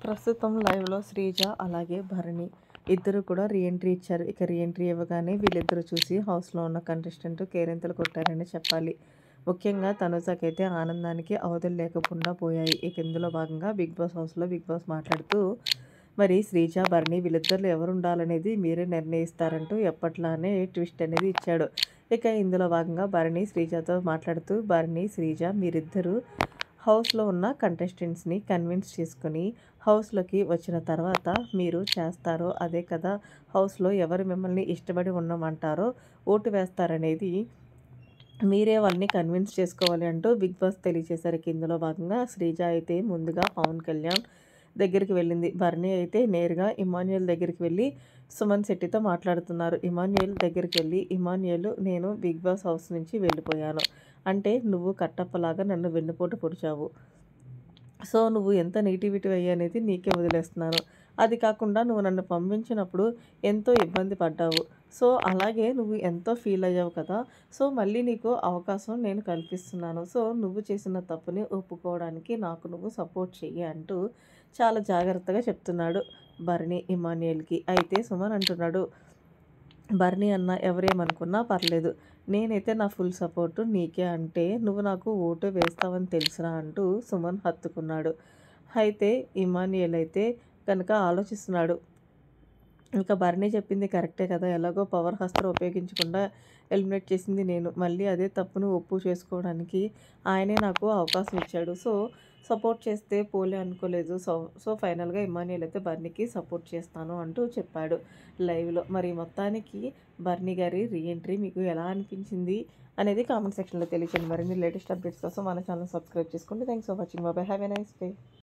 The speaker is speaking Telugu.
ప్రస్తుతం లైవ్‌లో శ్రీజ అలాగే భరణి ఇద్దరు కూడా రీఎంట్రీ ఇచ్చారు. ఇక రీఎంట్రీ ఇవ్వగానే వీళ్ళిద్దరూ చూసి హౌస్‌లో ఉన్న కంటెస్టెంట్ కేరింతలు కొట్టారని చెప్పాలి. ముఖ్యంగా తనుజకైతే ఆనందానికి అవధులు లేకుండా పోయాయి. ఇక ఇందులో భాగంగా బిగ్ బాస్ హౌస్‌లో బిగ్ బాస్ మాట్లాడుతూ మరి శ్రీజ, భరణి వీళ్ళిద్దరిలో ఎవరుండాలనేది మీరే నిర్ణయిస్తారంటూ ఎప్పట్లానే ట్విస్ట్ అనేది ఇచ్చాడు. ఇక ఇందులో భాగంగా భరణి శ్రీజతో మాట్లాడుతూ భరణి, శ్రీజ మీరిద్దరూ హౌస్‌లో ఉన్న కంటెస్టెంట్స్‌ని కన్విన్స్ చేసుకొని హౌస్‌లోకి వచ్చిన తర్వాత మీరు చేస్తారో అదే కదా హౌస్‌లో ఎవరు మిమ్మల్ని ఇష్టపడి ఉండమంటారో ఓటు వేస్తారనేది మీరే వాళ్ళని కన్విన్స్ చేసుకోవాలి అంటూ బిగ్ బాస్ తెలియజేశారు. ఇందులో భాగంగా శ్రీజ అయితే ముందుగా పవన్ కళ్యాణ్ దగ్గరికి వెళ్ళింది. భరణి అయితే నేరుగా ఇమాన్యుయల్ దగ్గరికి వెళ్ళి సుమన్ శెట్టితో మాట్లాడుతున్నారు. ఇమాన్యుయల్ దగ్గరికి వెళ్ళి ఇమాన్యుయల్ నేను బిగ్ బాస్ హౌస్ నుంచి వెళ్ళిపోయాను. అంటే నువ్వు కట్టప్పలాగా నన్ను వెన్నుపోటు పొడిచావు. సో నువ్వు ఎంత నెగిటివిటీ అనేది నీకే వదిలేస్తున్నాను. అది కాకుండా నువ్వు నన్ను పంపించినప్పుడు ఎంతో ఇబ్బంది పడ్డావు. సో అలాగే నువ్వు ఎంతో ఫీల్ అయ్యావు కదా! సో మళ్ళీ నీకు అవకాశం నేను కల్పిస్తున్నాను. సో నువ్వు చేసిన తప్పుని ఒప్పుకోవడానికి నాకు నువ్వు సపోర్ట్ చెయ్యి అంటూ చాలా జాగ్రత్తగా చెప్తున్నాడు భరణి ఇమాన్యుయల్‌కి. అయితే సుమన్ అంటున్నాడు, భరణి అన్న ఎవరేమనుకున్నా పర్లేదు. నేనైతే నా ఫుల్ సపోర్టు నీకే అంటే నువ్వు నాకు ఓటు వేస్తావని తెలుసురా అంటూ సుమన్ హత్తుకున్నాడు. అయితే ఇమాన్యుయల్ అయితే కనుక ఆలోచిస్తున్నాడు. ఇంకా భరణి చెప్పింది కరెక్టే కదా! ఎలాగో పవర్ హస్త్రం ఉపయోగించకుండా ఎలిమినేట్ చేసింది నేను. మళ్ళీ అదే తప్పును ఒప్పు చేసుకోవడానికి ఆయనే నాకు అవకాశం ఇచ్చాడు. సో సపోర్ట్ చేస్తే పోలే అనుకోలేదు. సో ఫైనల్‌గా ఇమాన్యుయల్ అయితే భరణికి సపోర్ట్ చేస్తాను అంటూ చెప్పాడు లైవ్‌లో. మరి మొత్తానికి భరణి గారి రీఎంట్రీ మీకు ఎలా అనిపించింది అనేది కామెంట్ సెక్షన్‌లో తెలియచేయండి. మరిన్ని లేటెస్ట్ అప్డేట్స్ కోసం మన ఛానల్ సబ్స్క్రైబ్ చేసుకోండి. Thanks for watching. By by. Have a nice day.